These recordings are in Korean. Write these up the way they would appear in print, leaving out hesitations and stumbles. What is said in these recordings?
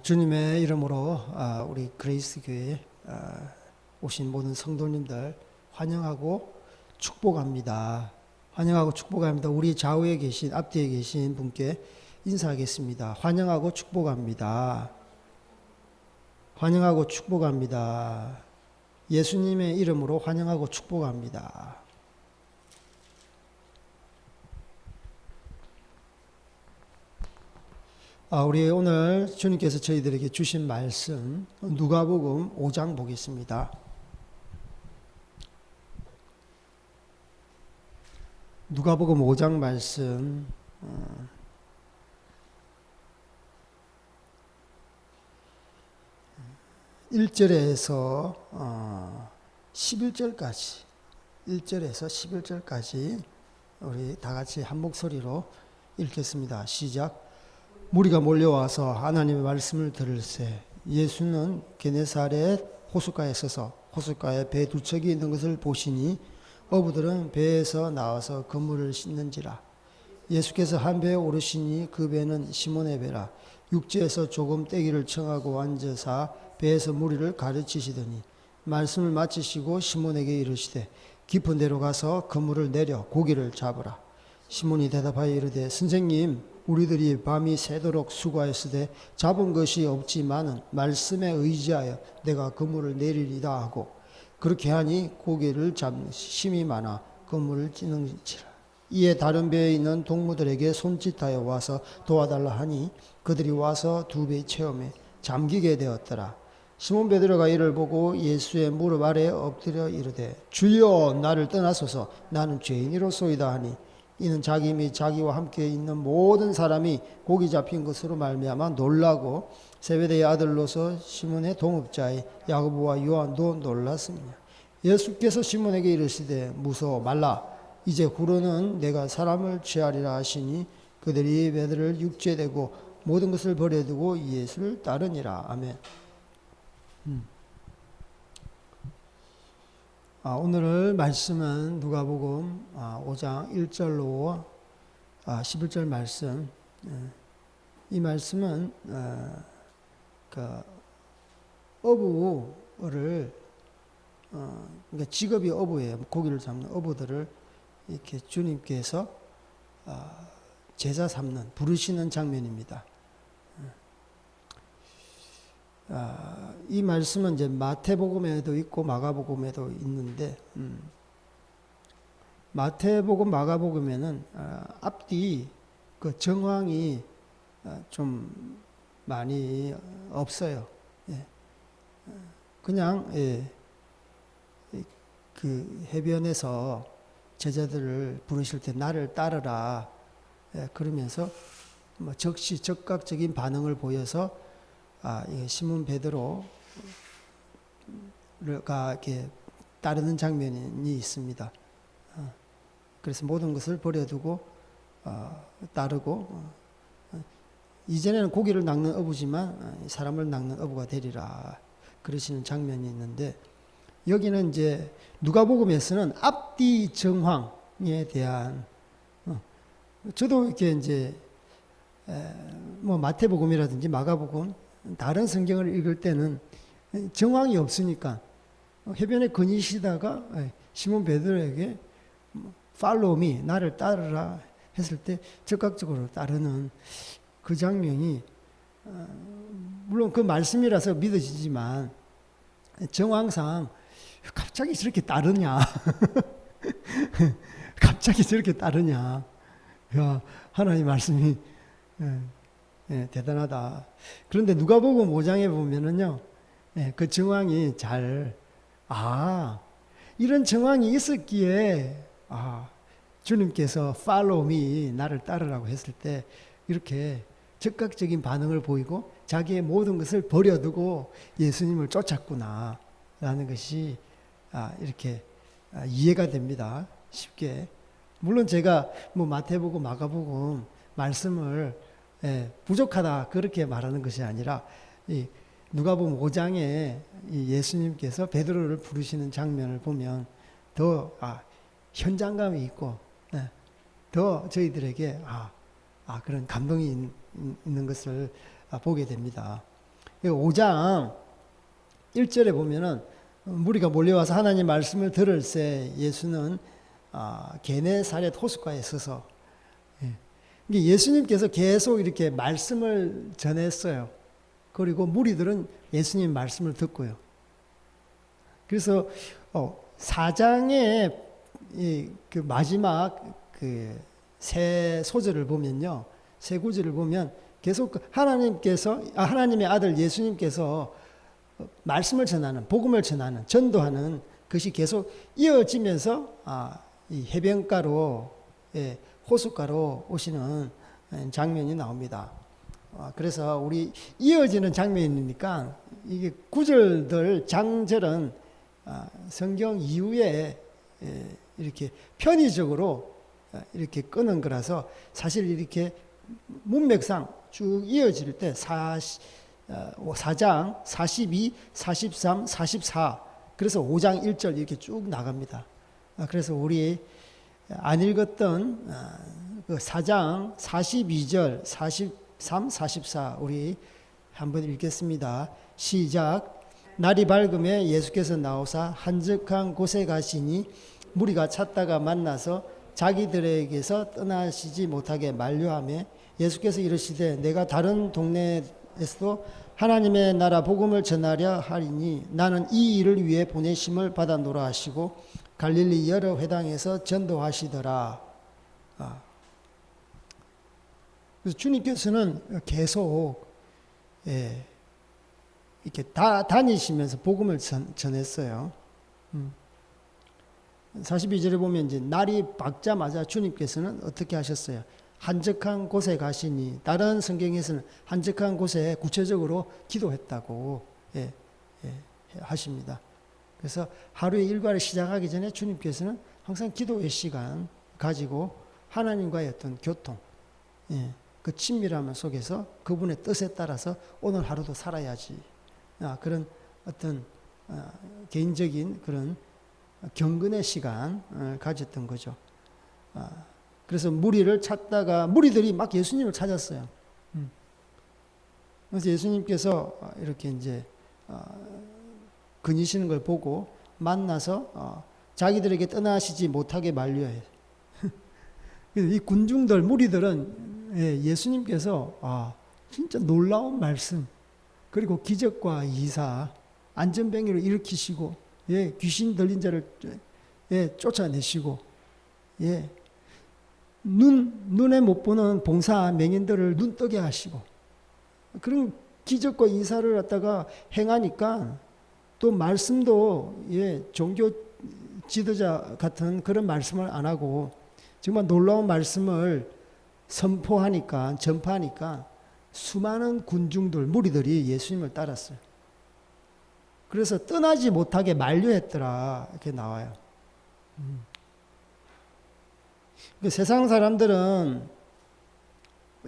주님의 이름으로 우리 그레이스 교회에 오신 모든 성도님들 환영하고 축복합니다. 환영하고 축복합니다. 우리 좌우에 계신 앞뒤에 계신 분께 인사하겠습니다. 환영하고 축복합니다. 환영하고 축복합니다. 예수님의 이름으로 환영하고 축복합니다. 우리 오늘 주님께서 저희들에게 주신 말씀 누가복음 5장 보겠습니다. 누가복음 5장 말씀 1절에서 11절까지 1절에서 11절까지 우리 다 같이 한 목소리로 읽겠습니다. 시작. 무리가 몰려와서 하나님의 말씀을 들을새 예수는 게네사렛 호숫가에 서서 호숫가에 배 두 척이 있는 것을 보시니 어부들은 배에서 나와서 그물을 씻는지라. 예수께서 한 배에 오르시니 그 배는 시몬의 배라. 육지에서 조금 떼기를 청하고 앉으사 배에서 무리를 가르치시더니 말씀을 마치시고 시몬에게 이르시되 깊은 데로 가서 그물을 내려 고기를 잡으라. 시몬이 대답하여 이르되 선생님 우리들이 밤이 새도록 수고하였으되 잡은 것이 없지만은 말씀에 의지하여 내가 그물을 내리리다 하고 그렇게 하니 고기를 잡는 심이 많아 그물을 찌는지라. 이에 다른 배에 있는 동무들에게 손짓하여 와서 도와달라 하니 그들이 와서 두 배 체험에 잠기게 되었더라. 시몬 베드로가 이를 보고 예수의 무릎 아래에 엎드려 이르되 주여 나를 떠나소서 나는 죄인이로소이다 하니 이는 자기 및 자기와 함께 있는 모든 사람이 고기 잡힌 것으로 말미암아 놀라고 세베대의 아들로서 시몬의 동업자의 야고보와 요한도 놀랐습니다. 예수께서 시몬에게 이르시되 무서워 말라. 이제 후로는 내가 사람을 취하리라 하시니 그들이 배들을 육지에 대고 모든 것을 버려두고 예수를 따르니라. 아멘. 오늘 말씀은 누가복음 5장 1절로 11절 말씀. 이 말씀은 어부를 그러니까 직업이 어부예요. 고기를 잡는 어부들을 이렇게 주님께서 제자 삼는 부르시는 장면입니다. 이 말씀은 이제 마태복음에도 있고 마가복음에도 있는데 마태복음 마가복음에는 앞뒤 그 정황이 좀 많이 없어요. 그냥 그 해변에서 제자들을 부르실 때 나를 따르라 그러면서 즉시 즉각적인 반응을 보여서 시몬 베드로가 이렇게 따르는 장면이 있습니다. 그래서 모든 것을 버려두고 따르고 이전에는 고기를 낚는 어부지만 사람을 낚는 어부가 되리라 그러시는 장면이 있는데 여기는 이제 누가복음에서는 앞뒤 정황에 대한 저도 이렇게 이제 마태복음이라든지 마가복음 다른 성경을 읽을 때는 정황이 없으니까 해변에 거니시다가 시몬 베드로에게 Follow me, 나를 따르라 했을 때 즉각적으로 따르는 그 장면이 물론 그 말씀이라서 믿어지지만 정황상 갑자기 저렇게 따르냐 갑자기 저렇게 따르냐 야, 하나님 말씀이 대단하다. 그런데 누가복음 5장에 보면은요, 그 정황이 이런 정황이 있었기에, 주님께서 follow me, 나를 따르라고 했을 때, 이렇게 즉각적인 반응을 보이고, 자기의 모든 것을 버려두고 예수님을 쫓았구나, 라는 것이, 이렇게 이해가 됩니다. 쉽게. 물론 제가 마태복음, 마가복음 말씀을 부족하다 그렇게 말하는 것이 아니라 누가복음 5장에 예수님께서 베드로를 부르시는 장면을 보면 더 현장감이 있고 더 저희들에게 그런 감동이 있는 것을 보게 됩니다. 5장 1절에 보면은 무리가 몰려와서 하나님 말씀을 들을새 예수는 게네사렛 호숫가에 서서 예수님께서 계속 이렇게 말씀을 전했어요. 그리고 무리들은 예수님 말씀을 듣고요. 그래서 4장의 그 마지막 그 세 소절을 보면요, 세 구절을 보면 계속 하나님의 아들 예수님께서 말씀을 전하는, 복음을 전하는, 전도하는 것이 계속 이어지면서 이 해변가로, 호숫가로 오시는 장면이 나옵니다. 그래서 우리 이어지는 장면이니까 이게 구절들, 장절은 성경 이후에 이렇게 편의적으로 이렇게 끄는 거라서 사실 이렇게 문맥상 쭉 이어질 때 4장 42, 43, 44 그래서 5장 1절 이렇게 쭉 나갑니다. 그래서 우리 안 읽었던 그 4장 42절 43, 44 우리 한번 읽겠습니다. 시작. 날이 밝음에 예수께서 나오사 한적한 곳에 가시니 무리가 찾다가 만나서 자기들에게서 떠나시지 못하게 만류하며 예수께서 이르시되 내가 다른 동네에서도 하나님의 나라 복음을 전하려 하리니 나는 이 일을 위해 보내심을 받아노라 하시고 갈릴리 여러 회당에서 전도하시더라. 그래서 주님께서는 계속 이렇게 다니시면서 복음을 전했어요. 42절에 보면 이제 날이 밝자마자 주님께서는 어떻게 하셨어요? 한적한 곳에 가시니, 다른 성경에서는 한적한 곳에 구체적으로 기도했다고 하십니다. 그래서 하루의 일과를 시작하기 전에 주님께서는 항상 기도의 시간 가지고 하나님과의 어떤 교통, 그 친밀함 속에서 그분의 뜻에 따라서 오늘 하루도 살아야지. 그런 어떤 개인적인 그런 경건의 시간을 가졌던 거죠. 그래서 무리를 찾다가 무리들이 막 예수님을 찾았어요. 그래서 예수님께서 이렇게 이제 거니시는 걸 보고 만나서 자기들에게 떠나시지 못하게 만류해요. 이 군중들 무리들은 예수님께서 진짜 놀라운 말씀 그리고 기적과 이사 안전병이를 일으키시고 귀신 들린 자를 쫓아내시고 눈에 못 보는 봉사 맹인들을 눈뜨게 하시고 그런 기적과 이사를 갖다가 행하니까 또 말씀도 종교 지도자 같은 그런 말씀을 안 하고 정말 놀라운 말씀을 선포하니까 전파하니까 수많은 군중들 무리들이 예수님을 따랐어요. 그래서 떠나지 못하게 만류했더라 이렇게 나와요. 세상 사람들은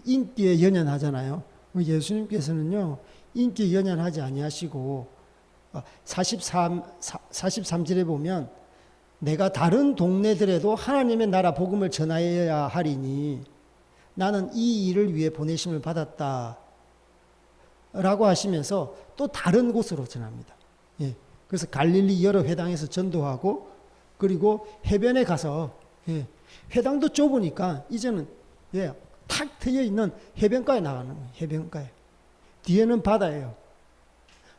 인기에 연연하잖아요. 예수님께서는요 인기에 연연하지 아니하시고 43절에 보면 내가 다른 동네들에도 하나님의 나라 복음을 전하여야 하리니 나는 이 일을 위해 보내심을 받았다 라고 하시면서 또 다른 곳으로 전합니다. 그래서 갈릴리 여러 회당에서 전도하고 그리고 해변에 가서 회당도 좁으니까 이제는 탁 트여 있는 해변가에 나가는 거예요. 해변가에. 뒤에는 바다예요.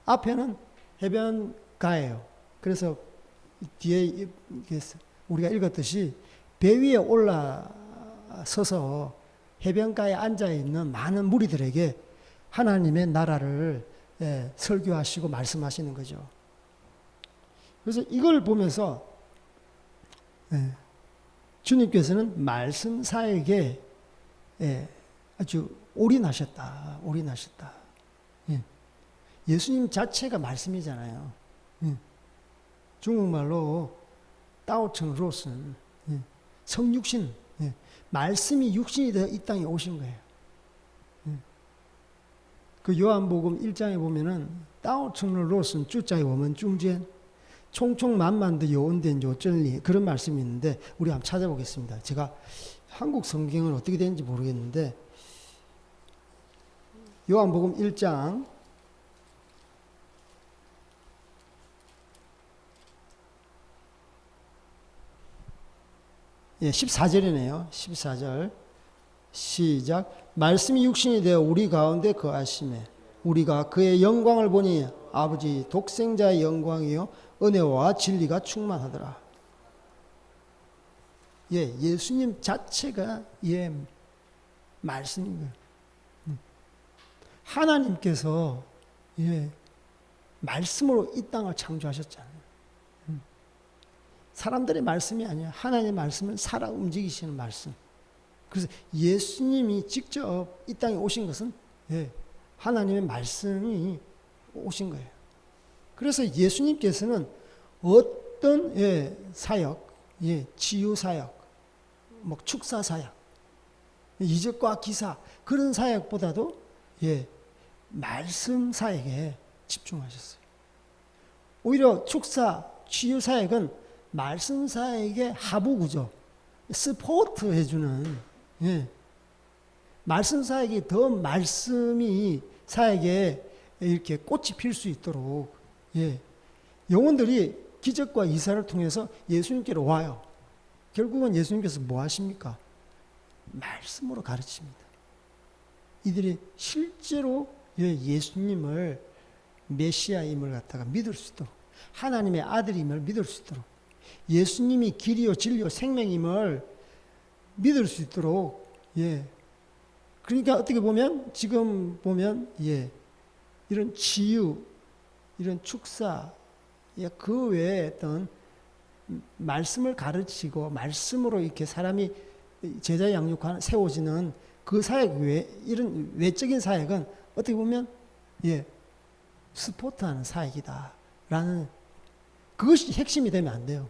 앞에는 해변가예요. 그래서 뒤에 우리가 읽었듯이 배 위에 올라서서 해변가에 앉아 있는 많은 무리들에게 하나님의 나라를 설교하시고 말씀하시는 거죠. 그래서 이걸 보면서 주님께서는 말씀사에게 아주 올인하셨다. 예수님 자체가 말씀이잖아요. 중국말로 따오청로슨 성육신 말씀이 육신이 되어 이 땅에 오신 거예요. 그 요한복음 1장에 보면은 따오청로슨 주자의 워먼 중间총총만만의 요원된 요전리 그런 말씀이 있는데 우리 한번 찾아보겠습니다. 제가 한국 성경은 어떻게 되는지 모르겠는데 요한복음 1장 예, 14절이네요. 14절. 시작. 말씀이 육신이 되어 우리 가운데 거하심에 우리가 그의 영광을 보니 아버지 독생자의 영광이요 은혜와 진리가 충만하더라. 예, 예수님 자체가 예, 말씀인 거예요. 하나님께서 예, 말씀으로 이 땅을 창조하셨잖아요. 사람들의 말씀이 아니야. 하나님의 말씀은 살아 움직이시는 말씀. 그래서 예수님이 직접 이 땅에 오신 것은 예, 하나님의 말씀이 오신 거예요. 그래서 예수님께서는 어떤 예, 사역, 예, 치유 사역, 뭐 축사 사역, 이적과 기사 그런 사역보다도 예, 말씀 사역에 집중하셨어요. 오히려 축사, 치유 사역은 말씀 사역의 하부 구조, 스포트 해주는 예, 말씀 사역이 더 말씀이 사역에 이렇게 꽃이 필 수 있도록 예, 영혼들이 기적과 이사를 통해서 예수님께로 와요. 결국은 예수님께서 뭐 하십니까? 말씀으로 가르칩니다. 이들이 실제로 예수님을 메시아임을 갖다가 믿을 수 있도록 하나님의 아들임을 믿을 수 있도록 예수님이 길이요 진리요 생명임을 믿을 수 있도록 예. 그러니까 어떻게 보면 지금 보면 예. 이런 치유 이런 축사 예. 그 외에 어떤 말씀을 가르치고 말씀으로 이렇게 사람이 제자 양육하는 세워지는 그 사역 외 이런 외적인 사역은 어떻게 보면 예. 스포트하는 사역이다라는 그것이 핵심이 되면 안 돼요.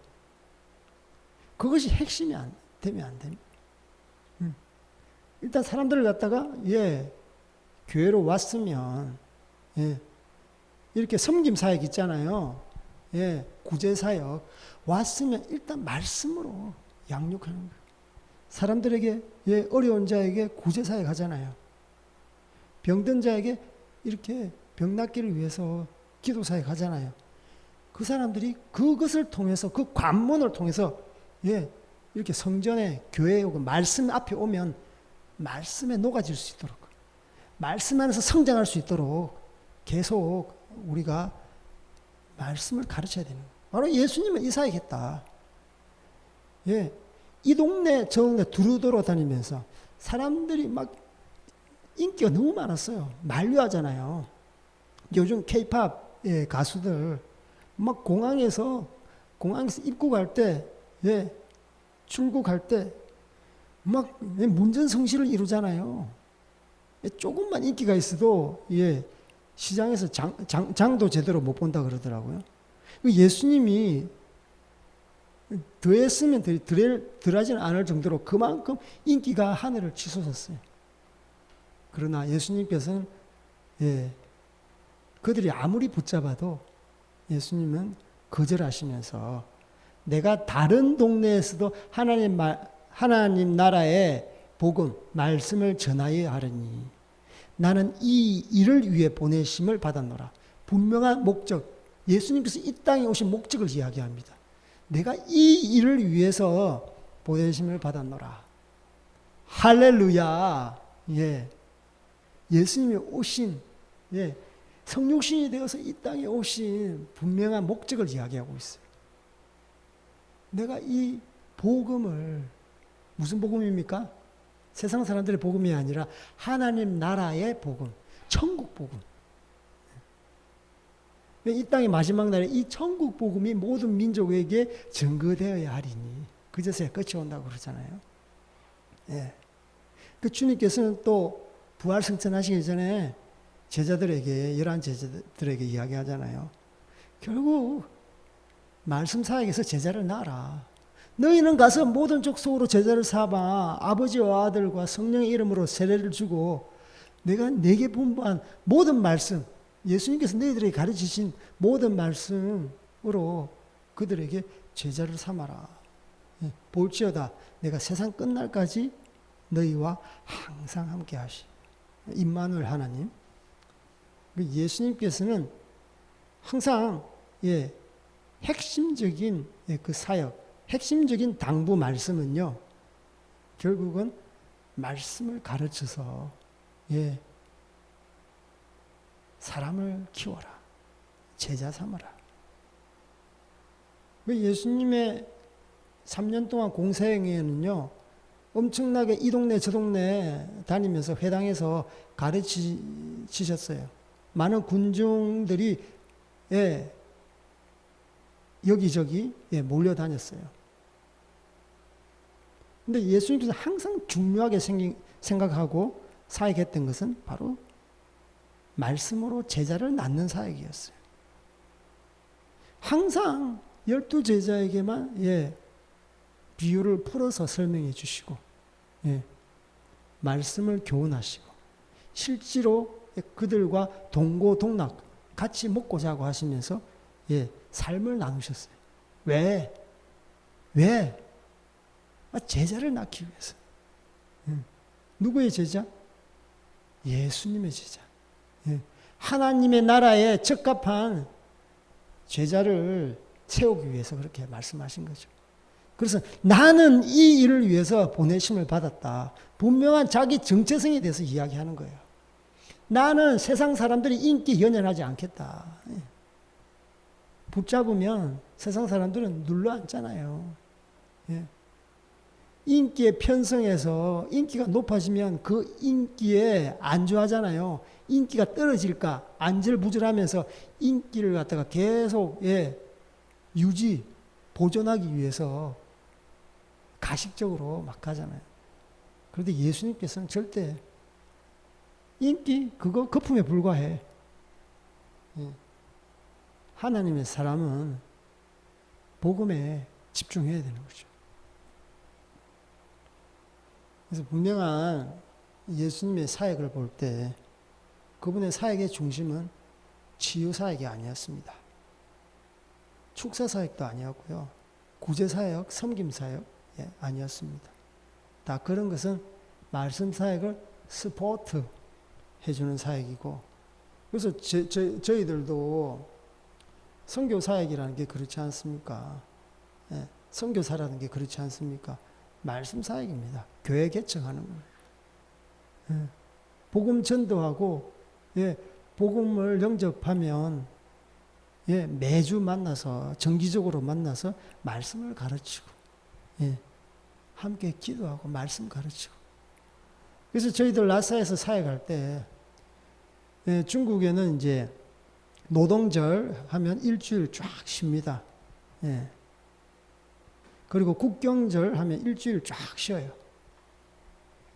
그것이 핵심이 되면 안 됩니다. 일단 사람들을 갖다가 예 교회로 왔으면 예 이렇게 섬김 사역 있잖아요. 예 구제 사역 왔으면 일단 말씀으로 양육하는 거예요. 사람들에게 예 어려운 자에게 구제 사역 하잖아요. 병든 자에게 이렇게 병 낫기를 위해서 기도 사역 하잖아요. 그 사람들이 그것을 통해서 그 관문을 통해서 예 이렇게 성전에 교회에 오고 말씀 앞에 오면 말씀에 녹아질 수 있도록 말씀 안에서 성장할 수 있도록 계속 우리가 말씀을 가르쳐야 되는 거예요. 바로 예수님은 이 사역했다. 예, 이 동네 저 동네 두루도로 다니면서 사람들이 막 인기가 너무 많았어요. 만류하잖아요. 요즘 K-팝 예, 가수들 막 공항에서 입국할 때 예, 출국할 때 막 문전성시를 이루잖아요. 예, 조금만 인기가 있어도 예, 시장에서 장도 제대로 못 본다 그러더라고요. 예수님이 더했으면 덜하지는 않을 정도로 그만큼 인기가 하늘을 치솟았어요. 그러나 예수님께서는 예, 그들이 아무리 붙잡아도 예수님은 거절하시면서 내가 다른 동네에서도 하나님 나라의 복음, 말씀을 전하여야 하리니 나는 이 일을 위해 보내심을 받았노라. 분명한 목적, 예수님께서 이 땅에 오신 목적을 이야기합니다. 내가 이 일을 위해서 보내심을 받았노라. 할렐루야. 예. 예수님이 오신, 예. 성육신이 되어서 이 땅에 오신 분명한 목적을 이야기하고 있어요. 내가 이 복음을, 무슨 복음입니까? 세상 사람들의 복음이 아니라 하나님 나라의 복음, 천국 복음. 이 땅의 마지막 날에 이 천국 복음이 모든 민족에게 증거되어야 하리니 그제서야 끝이 온다고 그러잖아요. 예. 그 주님께서는 또 부활 승천하시기 전에 제자들에게, 11제자들에게 이야기하잖아요. 결국 말씀 사역에서 제자를 낳아라. 너희는 가서 모든 족속으로 제자를 삼아 아버지와 아들과 성령의 이름으로 세례를 주고 내가 내게 분부한 모든 말씀, 예수님께서 너희들에게 가르치신 모든 말씀으로 그들에게 제자를 삼아라. 볼지어다 내가 세상 끝날까지 너희와 항상 함께 하시. 임마누엘 하나님. 예수님께서는 항상 핵심적인 그 사역, 핵심적인 당부 말씀은요, 결국은 말씀을 가르쳐서 사람을 키워라. 제자 삼아라. 예수님의 3년 동안 공사행에는요, 엄청나게 이 동네 저 동네 다니면서 회당에서 가르치셨어요. 많은 군중들이 여기저기 몰려다녔어요. 근데 예수님께서 항상 중요하게 생각하고 사역했던 것은 바로 말씀으로 제자를 낳는 사역이었어요. 항상 12제자에게만 비유를 풀어서 설명해 주시고 말씀을 교훈하시고 실제로 그들과 동고동락 같이 먹고 자고 하시면서 삶을 나누셨어요. 왜? 제자를 낳기 위해서. 누구의 제자? 예수님의 제자. 하나님의 나라에 적합한 제자를 세우기 위해서 그렇게 말씀하신 거죠. 그래서 나는 이 일을 위해서 보내심을 받았다. 분명한 자기 정체성에 대해서 이야기하는 거예요. 나는 세상 사람들이 인기 연연하지 않겠다. 붙잡으면 세상 사람들은 눌러 앉잖아요. 인기에 편성해서 인기가 높아지면 그 인기에 안주하잖아요. 인기가 떨어질까 안절부절하면서 인기를 갖다가 계속 유지, 보존하기 위해서 가식적으로 막 하잖아요. 그런데 예수님께서는 절대 인기 그거 거품에 불과해. 하나님의 사람은 복음에 집중해야 되는 거죠. 그래서 분명한 예수님의 사역을 볼 때 그분의 사역의 중심은 치유 사역이 아니었습니다. 축사 사역도 아니었고요. 구제 사역, 섬김 사역 아니었습니다. 다 그런 것은 말씀 사역을 스포트 해주는 사역이고, 그래서 저희들도 선교 사역이라는 게 그렇지 않습니까? 선교사라는 게 그렇지 않습니까? 말씀 사역입니다. 교회 개척하는 거예요. 복음 전도하고 복음을 영접하면 매주 만나서 정기적으로 만나서 말씀을 가르치고 함께 기도하고 말씀 가르치고. 그래서 저희들 라사에서 사역할 때 중국에는 이제 노동절 하면 일주일 쫙 쉽니다. 그리고 국경절 하면 일주일 쫙 쉬어요.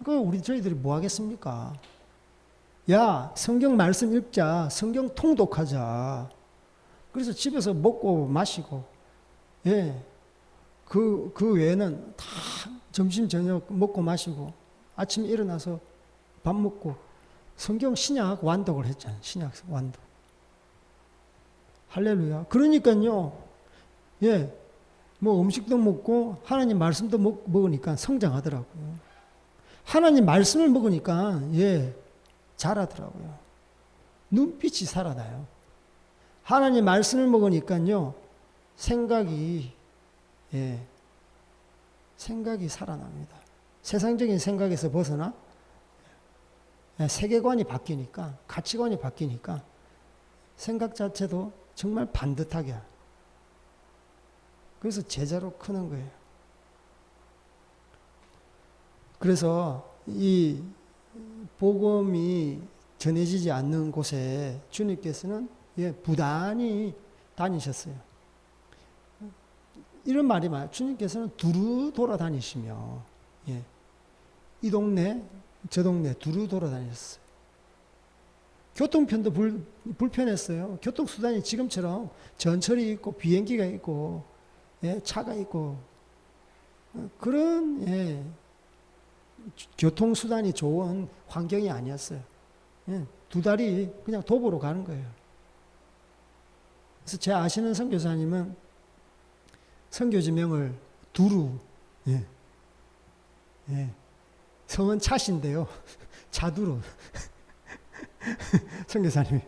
그 저희들이 뭐 하겠습니까? 야, 성경 말씀 읽자. 성경 통독하자. 그래서 집에서 먹고 마시고, 그 외에는 다 점심 저녁 먹고 마시고, 아침에 일어나서 밥 먹고, 성경 신약 완독을 했잖아요. 신약 완독. 할렐루야. 그러니까요, 뭐 음식도 먹고 하나님 말씀도 먹으니까 성장하더라고요. 하나님 말씀을 먹으니까 잘하더라고요. 눈빛이 살아나요. 하나님 말씀을 먹으니까요 생각이 살아납니다. 세상적인 생각에서 벗어나 세계관이 바뀌니까, 가치관이 바뀌니까 생각 자체도 정말 반듯하게. 그래서 제자로 크는 거예요. 그래서 이 복음이 전해지지 않는 곳에 주님께서는 부단히 다니셨어요. 이런 말이 많아요. 주님께서는 두루 돌아다니시며 이 동네 저 동네 두루 돌아다녔어요. 교통편도 불편했어요. 교통수단이 지금처럼 전철이 있고 비행기가 있고 차가 있고 그런 교통수단이 좋은 환경이 아니었어요. 두 다리 그냥 도보로 가는 거예요. 그래서 제 아시는 선교사님은 선교지명을 두루, 성은 차신데요. 자두로. 선교사님이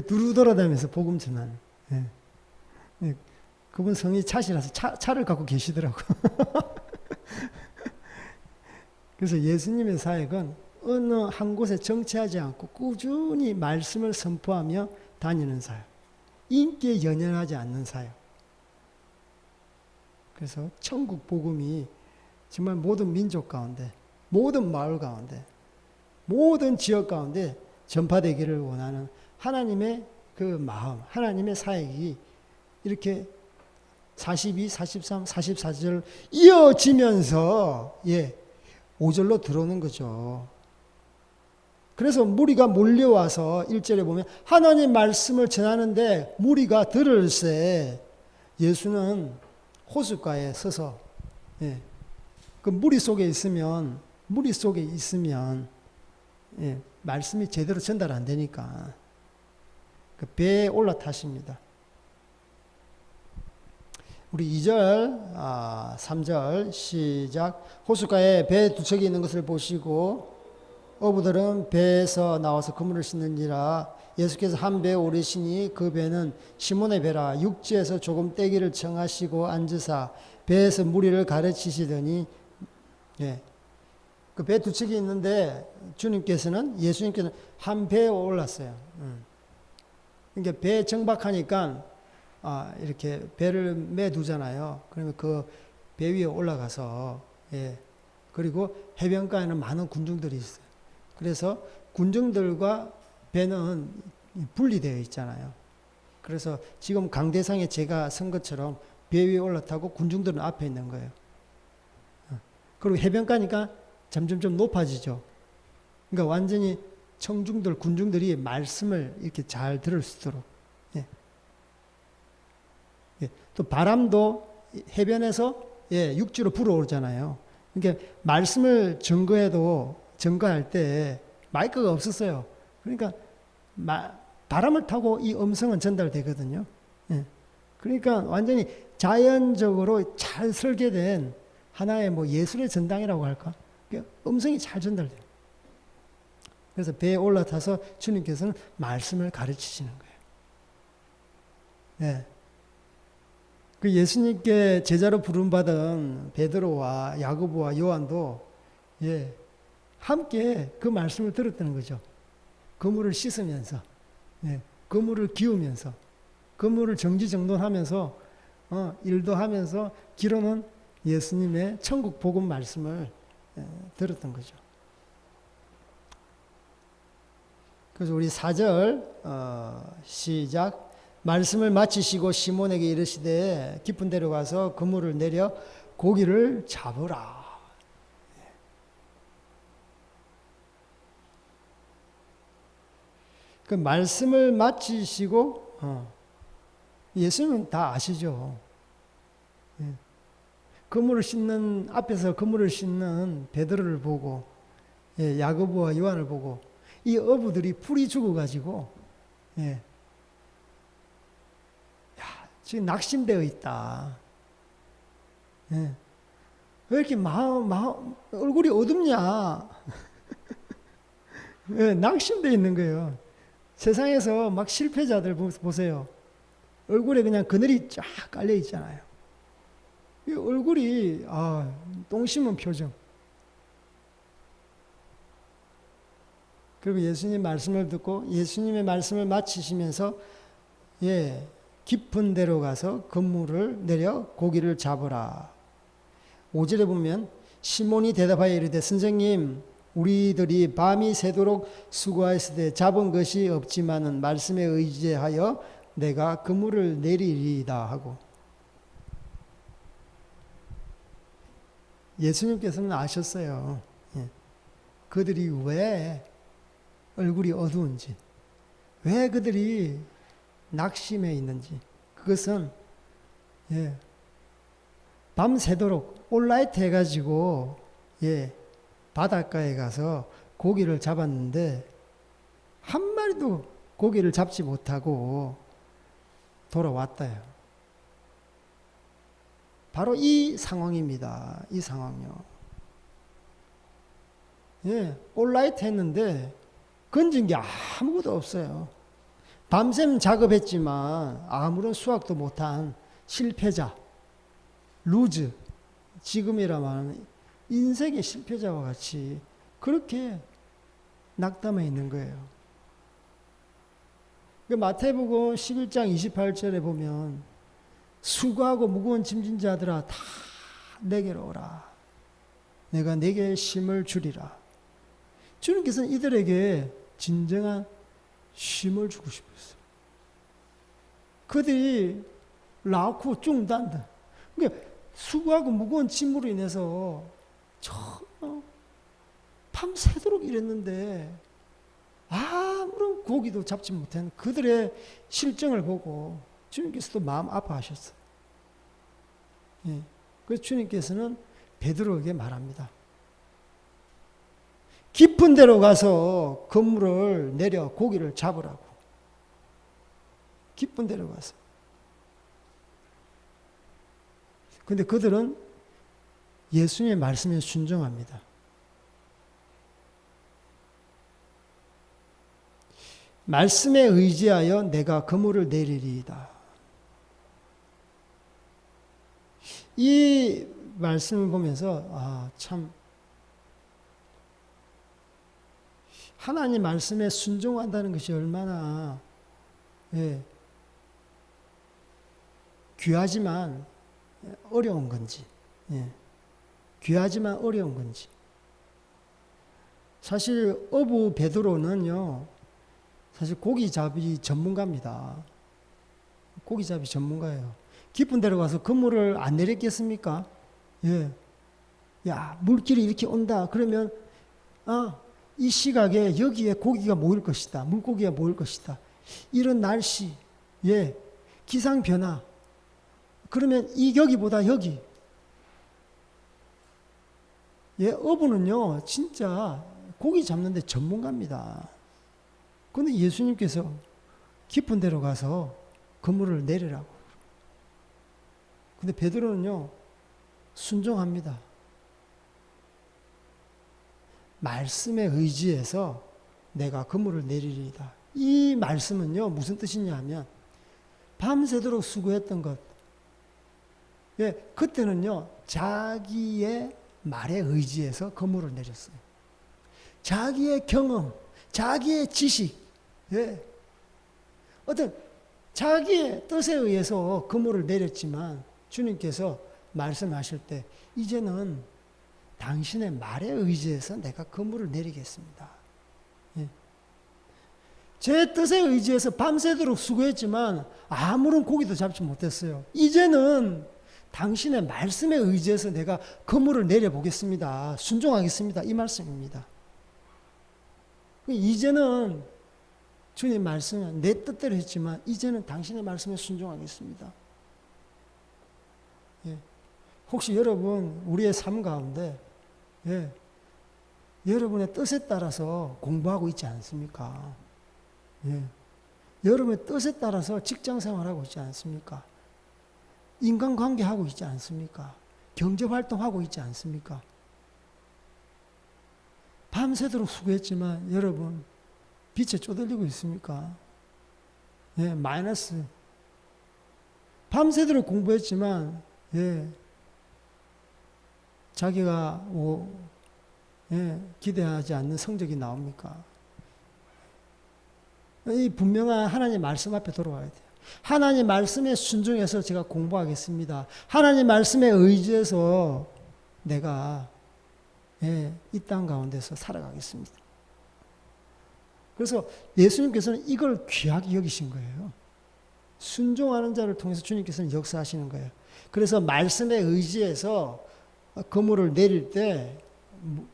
두루 돌아다니면서 복음 전하는. 그분 성이 차시라서 차를 갖고 계시더라고. 그래서 예수님의 사역은 어느 한 곳에 정치하지 않고 꾸준히 말씀을 선포하며 다니는 사역. 인기에 연연하지 않는 사역. 그래서 천국 복음이 정말 모든 민족 가운데, 모든 마을 가운데, 모든 지역 가운데 전파되기를 원하는 하나님의 그 마음, 하나님의 사역이 이렇게 42, 43, 44절 이어지면서 5절로 들어오는 거죠. 그래서 무리가 몰려와서 1절에 보면 하나님 말씀을 전하는데 무리가 들을새 예수는 호숫가에 서서 그 무리 속에 있으면 말씀이 제대로 전달 안 되니까 그 배에 올라타십니다. 우리 2절, 3절 시작. 호숫가에 배 두 척이 있는 것을 보시고 어부들은 배에서 나와서 그물을 씻는지라. 예수께서 한 배에 오르시니 그 배는 시몬의 배라. 육지에서 조금 떼기를 청하시고 앉으사 배에서 무리를 가르치시더니 그 배 두 척이 있는데 예수님께서는 한 배에 올랐어요. 그러니까 배에 정박하니까 이렇게 배를 매두잖아요. 그러면 그 배 위에 올라가서 그리고 해변가에는 많은 군중들이 있어요. 그래서 군중들과 배는 분리되어 있잖아요. 그래서 지금 강대상에 제가 선 것처럼 배 위에 올라타고 군중들은 앞에 있는 거예요. 그리고 해변가니까 점점 높아지죠. 그러니까 완전히 군중들이 말씀을 이렇게 잘 들을 수 있도록. 또 바람도 해변에서 육지로 불어오잖아요. 그러니까 말씀을 증거할 때 마이크가 없었어요. 그러니까 바람을 타고 이 음성은 전달되거든요. 그러니까 완전히 자연적으로 잘 설계된 하나의 예술의 전당이라고 할까? 음성이 잘 전달돼요. 그래서 배에 올라타서 주님께서는 말씀을 가르치시는 거예요. 그 예수님께 제자로 부름받은 베드로와 야고보와 요한도 함께 그 말씀을 들었다는 거죠. 그물을 씻으면서, 그물을 기우면서, 그물을 정지정돈하면서, 일도 하면서 기로는 예수님의 천국 복음 말씀을 들었던 거죠. 그래서 우리 4절 시작. 말씀을 마치시고 시몬에게 이르시되 깊은 데로 가서 그물을 내려 고기를 잡으라. 그 말씀을 마치시고 예수님은 다 아시죠. 앞에서 그물을 씻는 베드로를 보고 야고보와 요한을 보고 이 어부들이 풀이 죽어가지고 지금 낙심되어 있다. 왜 이렇게 얼굴이 어둡냐? 낙심되어 있는 거예요. 세상에서 막 실패자들 보세요. 얼굴에 그냥 그늘이 쫙 깔려 있잖아요. 이 얼굴이 똥 씹은 표정. 그리고 예수님 말씀을 듣고 예수님의 말씀을 마치시면서 깊은 데로 가서 그물을 내려 고기를 잡으라. 5절에 보면 시몬이 대답하여 이르되 선생님 우리들이 밤이 새도록 수고하였으되 잡은 것이 없지만은 말씀에 의지하여 내가 그물을 내리리이다 하고 예수님께서는 아셨어요. 그들이 왜 얼굴이 어두운지, 왜 그들이 낙심해 있는지. 그것은 밤새도록 온라이트 해가지고 바닷가에 가서 고기를 잡았는데 한 마리도 고기를 잡지 못하고 돌아왔다요. 바로 이 상황입니다. 이 상황요. 온라이트 했는데 건진 게 아무것도 없어요. 밤샘 작업했지만 아무런 수확도 못한 실패자, 루즈, 지금이라 말하는 인생의 실패자와 같이 그렇게 낙담해 있는 거예요. 마태복음 11장 28절에 보면 수고하고 무거운 짐진 자들아 다 내게로 오라. 내가 내게 쉼을 주리라. 주님께서는 이들에게 진정한 쉼을 주고 싶었어요. 그들이 라쿠 중단다. 그러니까 수고하고 무거운 짐으로 인해서 밤새도록 일했는데 아무런 고기도 잡지 못한 그들의 실정을 보고 주님께서도 마음 아파하셨어요. 예. 그래서 주님께서는 베드로에게 말합니다. 깊은 데로 가서 그물을 내려 고기를 잡으라고. 깊은 데로 가서. 근데 그들은 예수님의 말씀에 순종합니다. 말씀에 의지하여 내가 그물을 내리리이다. 이 말씀을 보면서 참 하나님 말씀에 순종한다는 것이 얼마나 귀하지만 어려운 건지, 귀하지만 어려운 건지. 사실 어부 베드로는요, 사실 고기잡이 전문가입니다. 고기잡이 전문가예요. 깊은 데로 가서 그물을 안 내렸겠습니까? 야, 물길이 이렇게 온다. 그러면 이 시각에 여기에 고기가 모일 것이다. 물고기가 모일 것이다. 이런 날씨, 기상 변화. 그러면 여기보다 여기. 어부는요, 진짜 고기 잡는데 전문가입니다. 그런데 예수님께서 깊은 데로 가서 그물을 내리라고. 근데 베드로는요, 순종합니다. 말씀에 의지해서 내가 그물을 내리리이다. 이 말씀은요, 무슨 뜻이냐 하면, 밤새도록 수고했던 것. 그때는요, 자기의 말에 의지해서 그물을 내렸어요. 자기의 경험, 자기의 지식, 어떤 자기의 뜻에 의해서 그물을 내렸지만 주님께서 말씀하실 때 이제는 당신의 말에 의지해서 내가 그물을 내리겠습니다. 제 뜻에 의지해서 밤새도록 수고했지만 아무런 고기도 잡지 못했어요. 이제는 당신의 말씀에 의지해서 내가 그물을 내려보겠습니다. 순종하겠습니다. 이 말씀입니다. 이제는 주님 말씀은 내 뜻대로 했지만 이제는 당신의 말씀에 순종하겠습니다. 혹시 여러분 우리의 삶 가운데 여러분의 뜻에 따라서 공부하고 있지 않습니까? 여러분의 뜻에 따라서 직장생활하고 있지 않습니까? 인간관계하고 있지 않습니까? 경제활동하고 있지 않습니까? 밤새도록 수고했지만 여러분 빛에 쪼들리고 있습니까? 마이너스. 밤새도록 공부했지만 자기가 기대하지 않는 성적이 나옵니까? 이 분명한 하나님 말씀 앞에 돌아와야 돼요. 하나님 말씀에 순종해서 제가 공부하겠습니다. 하나님 말씀에 의지해서 내가 이 땅 가운데서 살아가겠습니다. 그래서 예수님께서는 이걸 귀하게 여기신 거예요. 순종하는 자를 통해서 주님께서는 역사하시는 거예요. 그래서 말씀에 의지해서 그물을 내릴 때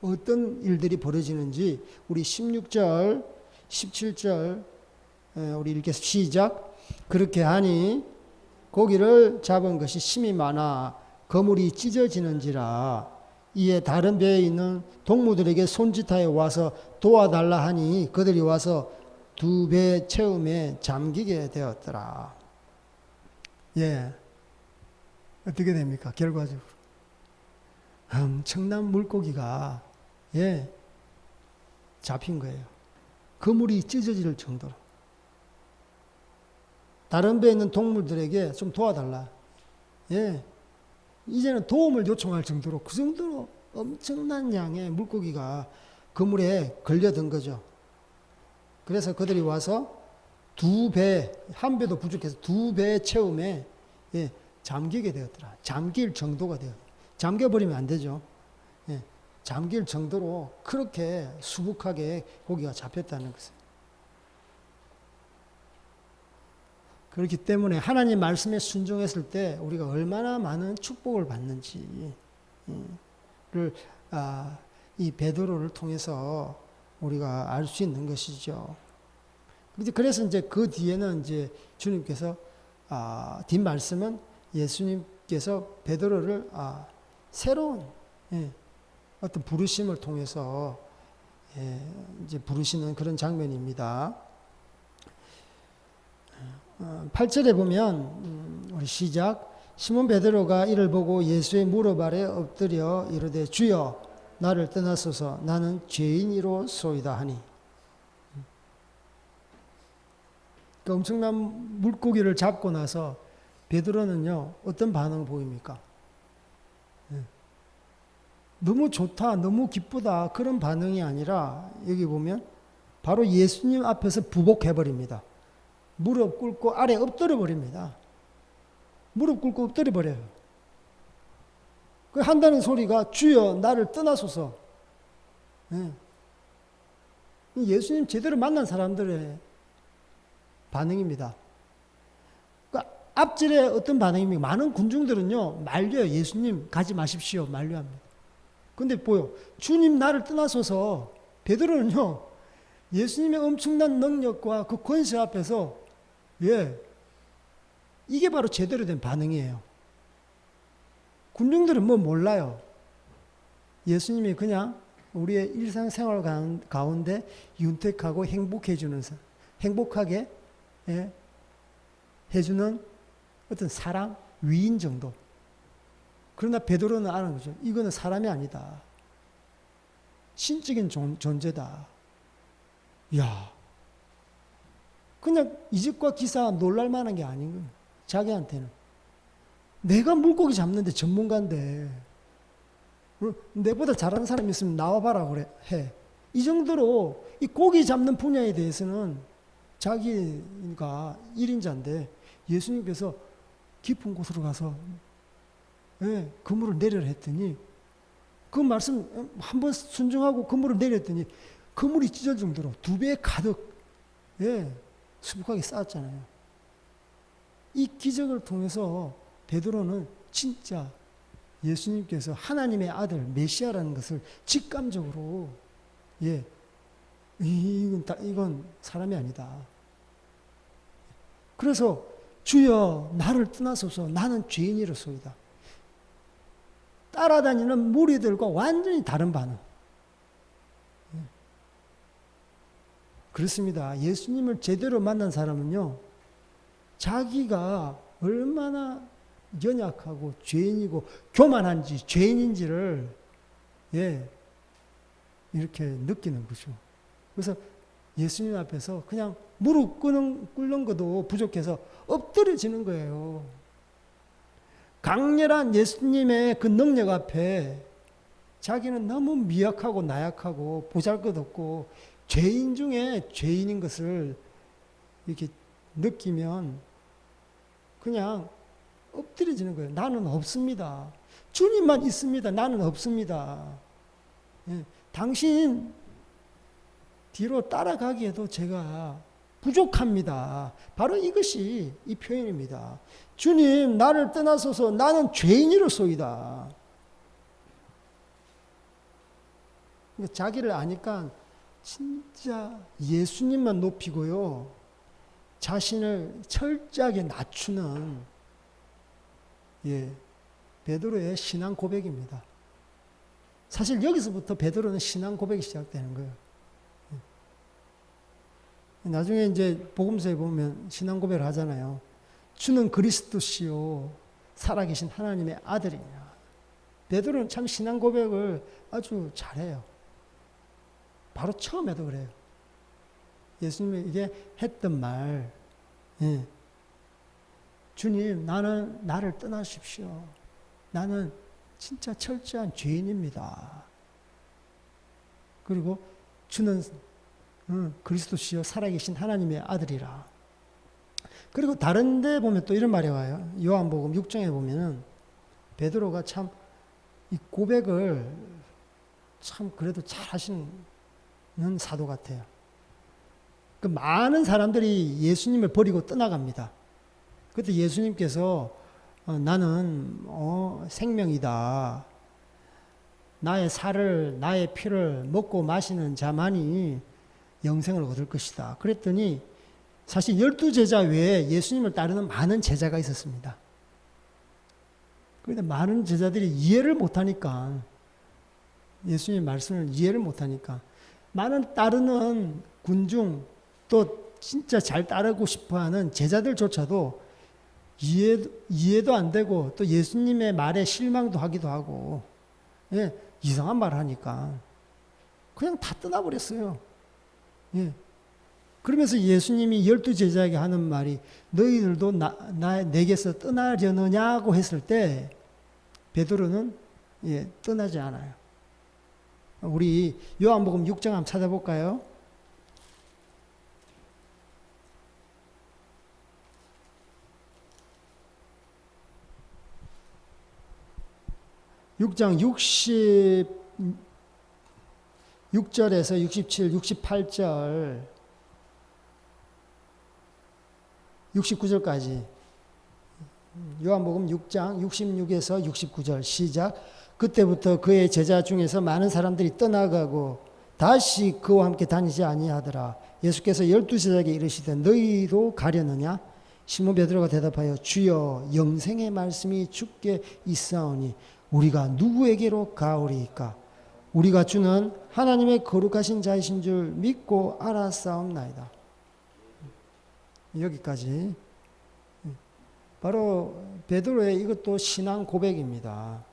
어떤 일들이 벌어지는지 우리 16절, 17절 우리 읽겠습니다. 시작. 그렇게 하니 고기를 잡은 것이 심이 많아 그물이 찢어지는지라. 이에 다른 배에 있는 동무들에게 손짓하여 와서 도와달라 하니 그들이 와서 두 배 채움에 잠기게 되었더라. 어떻게 됩니까? 결과적으로 엄청난 물고기가 잡힌 거예요. 그물이 찢어질 정도로. 다른 배에 있는 동물들에게 좀 도와달라. 예, 이제는 도움을 요청할 정도로 그 정도로 엄청난 양의 물고기가 그물에 걸려든 거죠. 그래서 그들이 와서 두 배, 한 배도 부족해서 두 배의 체험에 예, 잠기게 되었더라. 잠길 정도가 되었. 잠겨버리면 안 되죠. 예, 잠길 정도로 그렇게 수북하게 고기가 잡혔다는 것을. 그렇기 때문에 하나님 말씀에 순종했을 때 우리가 얼마나 많은 축복을 받는지를 이 베드로를 통해서 우리가 알 수 있는 것이죠. 그래서 이제 그 뒤에는 이제 주님께서 뒷 말씀은 예수님께서 베드로를 새로운 어떤 부르심을 통해서 이제 부르시는 그런 장면입니다. 8절에 보면 우리 시작. 시몬 베드로가 이를 보고 예수의 무릎 아래 엎드려 이르되 주여 나를 떠나소서 나는 죄인이로소이다 하니. 그 엄청난 물고기를 잡고 나서 베드로는요 어떤 반응을 보입니까? 너무 좋다, 너무 기쁘다 그런 반응이 아니라 여기 보면 바로 예수님 앞에서 부복해버립니다. 무릎 꿇고 아래 엎드려 버립니다. 무릎 꿇고 엎드려 버려요. 그 한다는 소리가 주여 나를 떠나소서. 예수님 제대로 만난 사람들의 반응입니다. 그러니까 앞절에 어떤 반응입니까? 많은 군중들은요 말려요. 예수님 가지 마십시오 만류합니다. 근데 뭐요? 주님 나를 떠나소서. 베드로는요 예수님의 엄청난 능력과 그 권세 앞에서 이게 바로 제대로 된 반응이에요. 군중들은 뭐 몰라요. 예수님이 그냥 우리의 일상생활 가운데 윤택하고 행복하게 해주는 어떤 사람, 위인 정도. 그러나 베드로는 아는 거죠. 이거는 사람이 아니다. 신적인 존재다. 이야, 그냥 이집과 기사 놀랄 만한 게 아닌 거예요. 자기한테는. 내가 물고기 잡는데 전문가인데, 내보다 잘하는 사람이 있으면 나와봐라 그래, 해. 이 정도로 이 고기 잡는 분야에 대해서는 자기가 1인자인데 예수님께서 깊은 곳으로 가서 그물을 내려라 했더니 그 말씀 한번 순종하고 그물을 내렸더니 그물이 찢어질 정도로 2배 가득 수북하게 쌓았잖아요. 이 기적을 통해서 베드로는 진짜 예수님께서 하나님의 아들 메시아라는 것을 직감적으로 이건 사람이 아니다. 그래서 주여 나를 떠나소서 나는 죄인이로소이다. 따라다니는 무리들과 완전히 다른 반응. 그렇습니다. 예수님을 제대로 만난 사람은요, 자기가 얼마나 연약하고 죄인이고 교만한지 죄인인지를 이렇게 느끼는 거죠. 그래서 예수님 앞에서 그냥 무릎 꿇는 것도 부족해서 엎드려지는 거예요. 강렬한 예수님의 그 능력 앞에 자기는 너무 미약하고 나약하고 보잘것없고 죄인 중에 죄인인 것을 이렇게 느끼면 그냥 엎드려지는 거예요. 나는 없습니다. 주님만 있습니다. 나는 없습니다. 당신 뒤로 따라가기에도 제가 부족합니다. 바로 이것이 이 표현입니다. 주님 나를 떠나소서 나는 죄인이로소이다. 자기를 아니까 진짜 예수님만 높이고요. 자신을 철저하게 낮추는 베드로의 신앙 고백입니다. 사실 여기서부터 베드로는 신앙 고백이 시작되는 거예요. 나중에 이제 복음서에 보면 신앙 고백을 하잖아요. 주는 그리스도시요 살아계신 하나님의 아들이냐. 베드로는 참 신앙 고백을 아주 잘해요. 바로 처음에도 그래요. 예수님이 이게 했던 말, 주님, 나는 나를 떠나십시오. 나는 진짜 철저한 죄인입니다. 그리고 주는 그리스도시요 살아계신 하나님의 아들이라. 그리고 다른 데 보면 또 이런 말이 와요. 요한복음 6장에 보면은 베드로가 참 이 고백을 참 그래도 잘 하시는 사도 같아요. 그 많은 사람들이 예수님을 버리고 떠나갑니다. 그때 예수님께서 나는 생명이다. 나의 살을 나의 피를 먹고 마시는 자만이 영생을 얻을 것이다. 그랬더니 사실 12제자 외에 예수님을 따르는 많은 제자가 있었습니다. 그런데 많은 제자들이 이해를 못하니까 예수님의 말씀을 이해를 못하니까 많은 따르는 군중 또 진짜 잘 따르고 싶어하는 제자들조차도 이해도 안 되고 또 예수님의 말에 실망도 하기도 하고 이상한 말을 하니까 그냥 다 떠나버렸어요. 그러면서 예수님이 12제자에게 하는 말이 너희들도 내게서 떠나려느냐고 했을 때 베드로는 떠나지 않아요. 우리 요한복음 6장 한번 찾아볼까요? (6장) 66절에서 67, 68절 69절까지 요한복음 6장 66에서 69절 시작. 그때부터 그의 제자 중에서 많은 사람들이 떠나가고 다시 그와 함께 다니지 아니하더라. 예수께서 12제자에게 이르시되 너희도 가려느냐? 시몬 베드로가 대답하여 주여 영생의 말씀이 주께 있사오니 우리가 누구에게로 가오리이까? 우리가 주는 하나님의 거룩하신 자이신 줄 믿고 알았사옵나이다. 여기까지. 바로 베드로의 이것도 신앙 고백입니다.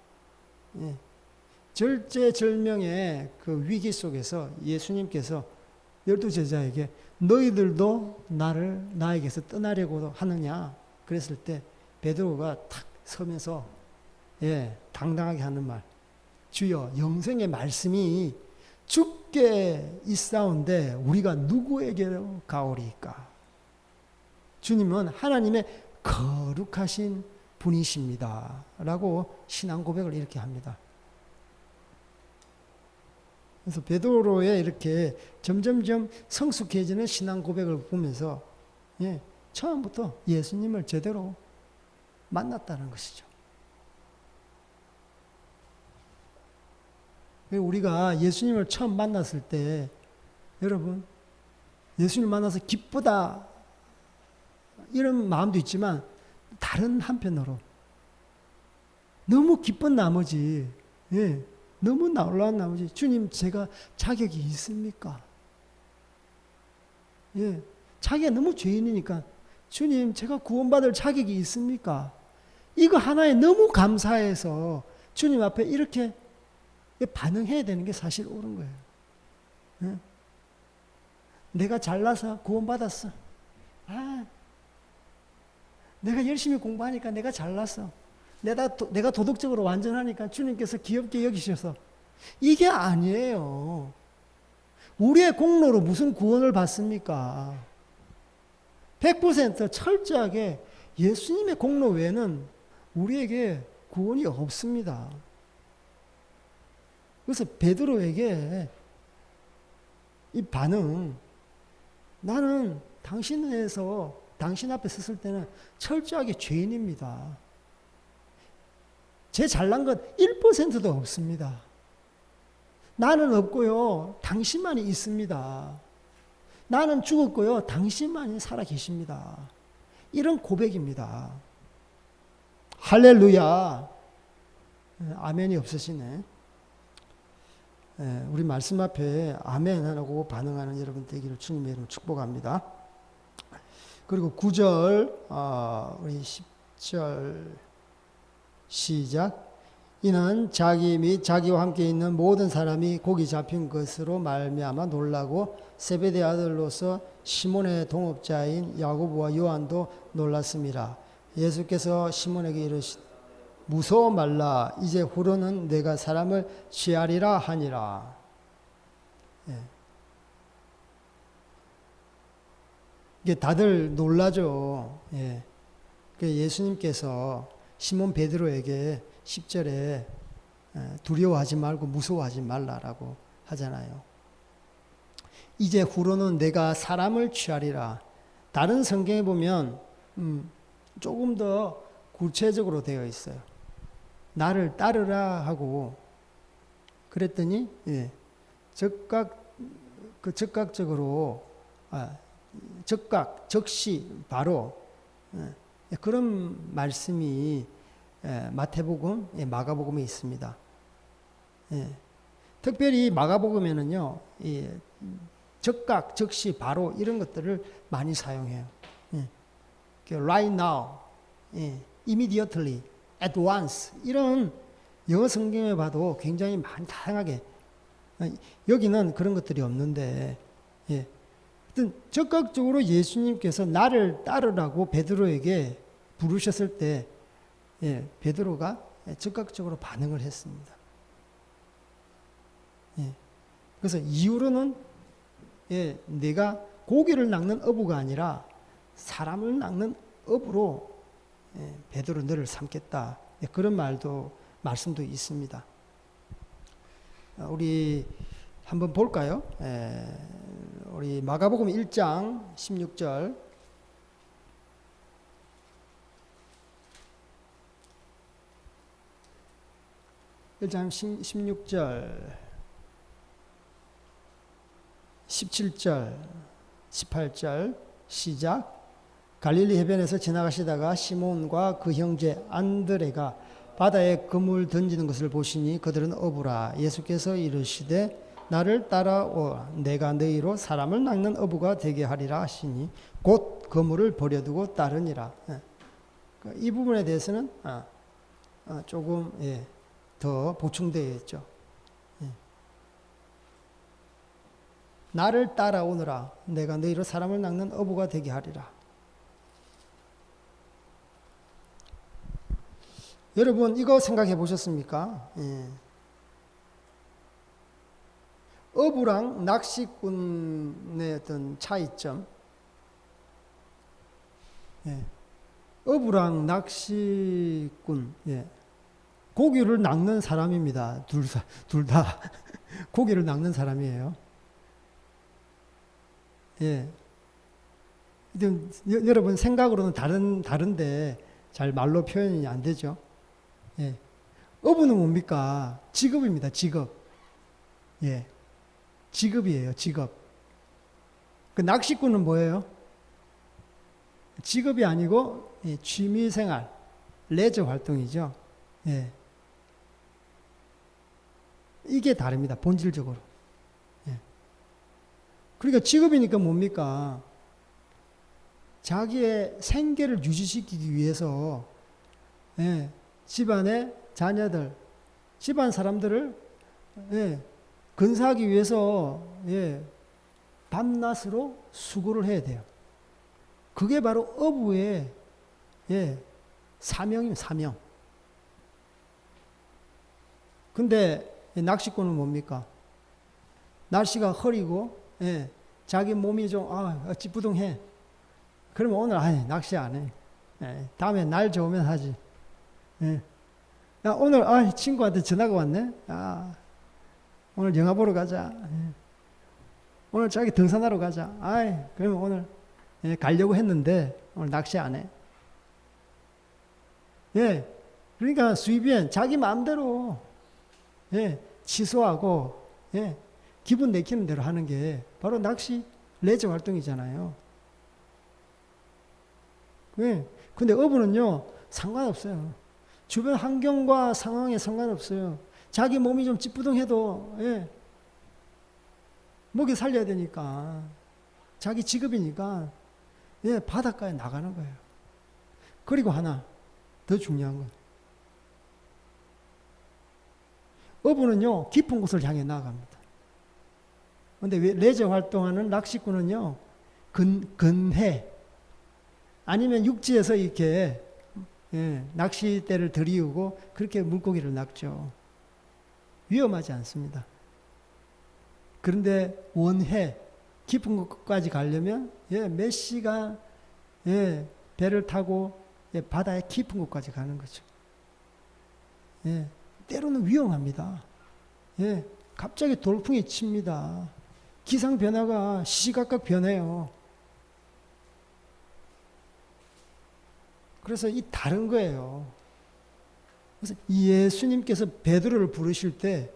절제절명의 그 위기 속에서 예수님께서 12제자에게 너희들도 나에게서 떠나려고 하느냐 그랬을 때 베드로가 탁 서면서 당당하게 하는 말, 주여 영생의 말씀이 주께 있사온데 우리가 누구에게로 가오리이까? 주님은 하나님의 거룩하신 분이십니다 라고 신앙 고백을 이렇게 합니다. 그래서 베드로의 이렇게 점점점 성숙해지는 신앙 고백을 보면서 처음부터 예수님을 제대로 만났다는 것이죠. 우리가 예수님을 처음 만났을 때 여러분 예수님을 만나서 기쁘다 이런 마음도 있지만 다른 한편으로 너무 기쁜 나머지 너무 놀라운 나머지 주님 제가 자격이 있습니까? 자기가 너무 죄인이니까 주님 제가 구원받을 자격이 있습니까? 이거 하나에 너무 감사해서 주님 앞에 이렇게 반응해야 되는 게 사실 옳은 거예요. 내가 잘나서 구원받았어. 내가 열심히 공부하니까 내가 잘났어. 내가 도덕적으로 완전하니까 주님께서 귀엽게 여기셔서. 이게 아니에요. 우리의 공로로 무슨 구원을 받습니까? 100% 철저하게 예수님의 공로 외에는 우리에게 구원이 없습니다. 그래서 베드로에게 이 반응, 나는 당신 앞에 섰을 때는 철저하게 죄인입니다. 제 잘난 것 1%도 없습니다. 나는 없고요, 당신만이 있습니다. 나는 죽었고요, 당신만이 살아 계십니다. 이런 고백입니다. 할렐루야. 아멘이 없으시네. 우리 말씀 앞에 아멘 하고 반응하는 여러분 되기를 주님의 이름으로 축복합니다. 그리고 9절 우리 10절 시작. 이는 자기 및 자기와 함께 있는 모든 사람이 고기 잡힌 것으로 말미암아 놀라고 세베대 아들로서 시몬의 동업자인 야고보와 요한도 놀랐습니다. 예수께서 시몬에게 이르시되 무서워 말라 이제 후로는 내가 사람을 취하리라 하니라. 예. 이게 다들 놀라죠. 예. 예수님께서 시몬 베드로에게 10절에 두려워하지 말고 무서워하지 말라라고 하잖아요. 이제 후로는 내가 사람을 취하리라. 다른 성경에 보면 조금 더 구체적으로 되어 있어요. 나를 따르라 하고 그랬더니 적극적으로 즉시 바로 그런 말씀이 마태복음, 마가복음에 있습니다. 특별히 마가복음에는요, 즉시 바로 이런 것들을 많이 사용해요. right now, immediately, at once 이런 영어 성경에 봐도 굉장히 많이 다양하게 여기는 그런 것들이 없는데 적극적으로 예수님께서 나를 따르라고 베드로에게 부르셨을 때 베드로가 적극적으로 반응을 했습니다. 그래서 이후로는 내가 고기를 낚는 어부가 아니라 사람을 낚는 어부로 베드로 너를 삼겠다. 그런 말씀도 있습니다. 우리 한번 볼까요? 우리 마가복음 1장 16절. 1장 16절, 17절, 18절 시작. 갈릴리 해변에서 지나가시다가 시몬과 그 형제 안드레가 바다에 그물 던지는 것을 보시니 그들은 어부라. 예수께서 이르시되 나를 따라오라. 내가 너희로 사람을 낚는 어부가 되게 하리라 하시니 곧 그물을 버려두고 따르니라. 이 부분에 대해서는 조금 더 보충되어 있죠. 나를 따라오너라. 내가 너희로 사람을 낚는 어부가 되게 하리라. 여러분 이거 생각해 보셨습니까? 어부랑 낚시꾼의 어떤 차이점. 어부랑 낚시꾼, 고기를 낚는 사람입니다. 둘 다 고기를 낚는 사람이에요. 여러분 생각으로는 다른데 잘 말로 표현이 안 되죠. 어부는 뭡니까? 직업입니다. 직업. 직업이에요. 직업. 그 낚시꾼은 뭐예요? 직업이 아니고 취미생활, 레저 활동이죠. 이게 다릅니다. 본질적으로. 그러니까 직업이니까 뭡니까? 자기의 생계를 유지시키기 위해서 집안의 자녀들, 집안 사람들을 근사하기 위해서 밤낮으로 수고를 해야 돼요. 그게 바로 어부의 사명입니다. 사명. 근데 낚시꾼은 뭡니까? 날씨가 흐리고 자기 몸이 좀 찌뿌둥해. 그러면 오늘 낚시 안 해. 다음에 날 좋으면 하지. 야, 오늘 친구한테 전화가 왔네. 오늘 영화 보러 가자. 오늘 자기 등산하러 가자. 그러면 오늘 가려고 했는데 오늘 낚시 안 해. 그러니까 수입엔 자기 마음대로 취소하고 기분 내키는 대로 하는 게 바로 낚시 레저 활동이잖아요. 근데 어부는요 상관없어요. 주변 환경과 상황에 상관없어요. 자기 몸이 좀 찌뿌둥해도 먹여 살려야 되니까 자기 직업이니까 바닷가에 나가는 거예요. 그리고 하나 더 중요한 건 어부는요 깊은 곳을 향해 나갑니다. 근데 레저 활동하는 낚시꾼은요 근해 아니면 육지에서 이렇게 낚싯대를 들이우고 그렇게 물고기를 낚죠. 위험하지 않습니다. 그런데 원해 깊은 곳까지 가려면 몇 시간 배를 타고 바다의 깊은 곳까지 가는 거죠. 때로는 위험합니다. 갑자기 돌풍이 칩니다. 기상 변화가 시시각각 변해요. 그래서 이 다른 거예요. 그래서 예수님께서 베드로를 부르실 때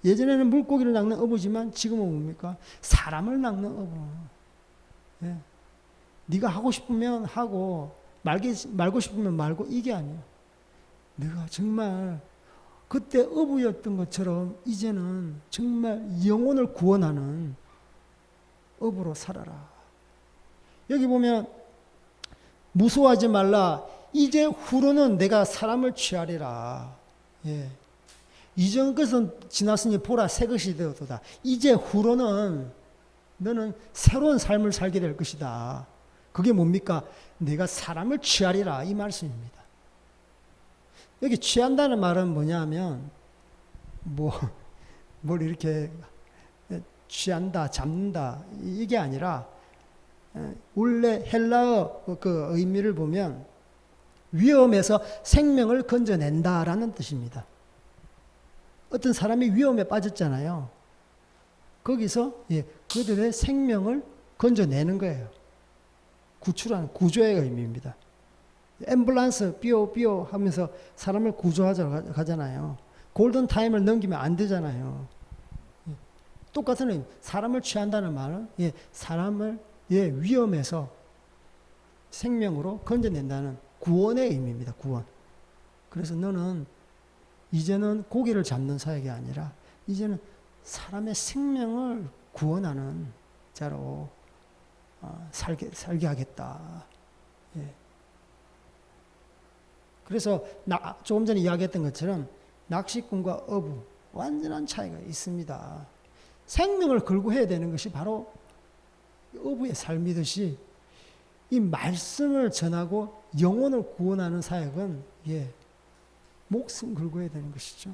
예전에는 물고기를 낚는 어부지만 지금은 뭡니까? 사람을 낚는 어부. 네가 하고 싶으면 하고 말고 싶으면 말고 이게 아니에요. 내가 정말 그때 어부였던 것처럼 이제는 정말 영혼을 구원하는 어부로 살아라. 여기 보면 무서워하지 말라. 이제 후로는 내가 사람을 취하리라. 이전 것은 지났으니 보라 새 것이 되었도다. 이제 후로는 너는 새로운 삶을 살게 될 것이다. 그게 뭡니까? 내가 사람을 취하리라 이 말씀입니다. 여기 취한다는 말은 뭐냐면 뭘 이렇게 취한다, 잡는다 이게 아니라 원래 헬라어 그 의미를 보면 위험에서 생명을 건져낸다라는 뜻입니다. 어떤 사람이 위험에 빠졌잖아요. 거기서 그들의 생명을 건져내는 거예요. 구출하는 구조의 의미입니다. 앰뷸런스 삐오 하면서 사람을 구조하러 가잖아요. 골든 타임을 넘기면 안 되잖아요. 똑같은 의미. 사람을 취한다는 말은 사람을 위험에서 생명으로 건져낸다는 구원의 의미입니다. 구원. 그래서 너는 이제는 고기를 잡는 사역이 아니라 이제는 사람의 생명을 구원하는 자로 살게 하겠다. 그래서 조금 전에 이야기했던 것처럼 낚시꾼과 어부 완전한 차이가 있습니다. 생명을 걸고 해야 되는 것이 바로 어부의 삶이듯이 이 말씀을 전하고 영혼을 구원하는 사역은 목숨 걸고 해야 되는 것이죠.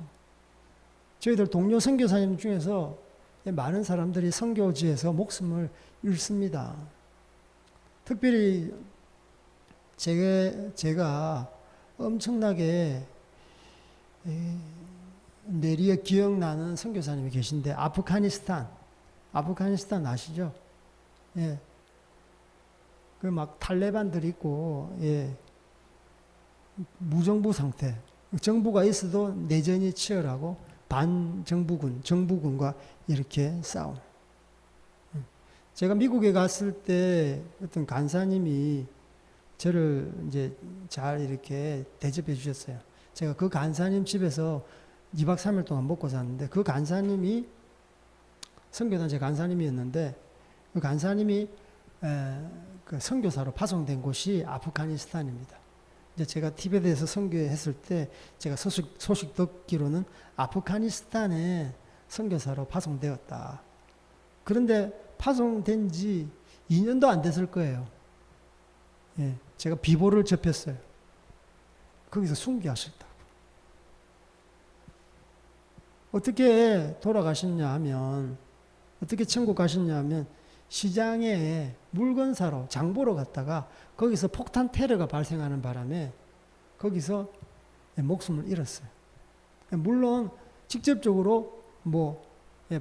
저희들 동료 선교사님 중에서 많은 사람들이 선교지에서 목숨을 잃습니다. 특별히 제가 엄청나게 내리에 기억나는 선교사님이 계신데 아프가니스탄 아시죠? 그 막 탈레반들 있고 무정부 상태. 정부가 있어도 내전이 치열하고 정부군과 이렇게 싸움. 제가 미국에 갔을 때 어떤 간사님이 저를 이제 잘 이렇게 대접해 주셨어요. 제가 그 간사님 집에서 2박 3일 동안 먹고 잤는데 그 간사님이 선교단 제 간사님이었는데 그 간사님이 그 선교사로 파송된 곳이 아프가니스탄입니다. 이제 제가 티베트에서 선교했을 때 제가 소식 듣기로는 아프가니스탄에 선교사로 파송되었다. 그런데 파송된 지 2년도 안 됐을 거예요. 제가 비보를 접했어요. 거기서 순교하셨다고. 어떻게 돌아가셨냐 하면 어떻게 천국 가셨냐 하면 시장에 물건 사러 장보러 갔다가 거기서 폭탄 테러가 발생하는 바람에 거기서 목숨을 잃었어요. 물론 직접적으로